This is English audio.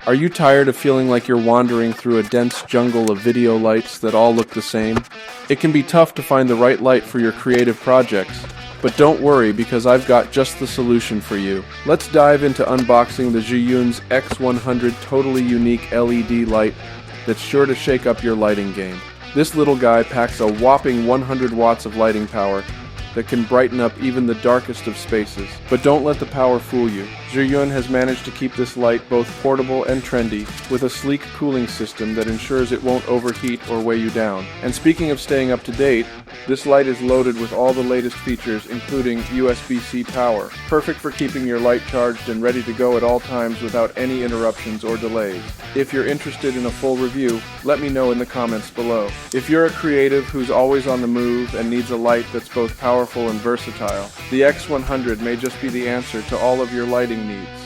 Are you tired of feeling like you're wandering through a dense jungle of video lights that all look the same? It can be tough to find the right light for your creative projects, but don't worry because I've got just the solution for you. Let's dive into unboxing the Zhiyun x100 totally unique LED light that's sure to shake up your lighting game. This little guy packs a whopping 100 watts of lighting power that can brighten up even the darkest of spaces. But don't let the power fool you. Zhiyun has managed to keep this light both portable and trendy, with a sleek cooling system that ensures it won't overheat or weigh you down. And speaking of staying up to date, this light is loaded with all the latest features, including USB-C power, perfect for keeping your light charged and ready to go at all times without any interruptions or delays. If you're interested in a full review, let me know in the comments below. If you're a creative who's always on the move and needs a light that's both powerful and versatile, the X100 may just be the answer to all of your lighting needs.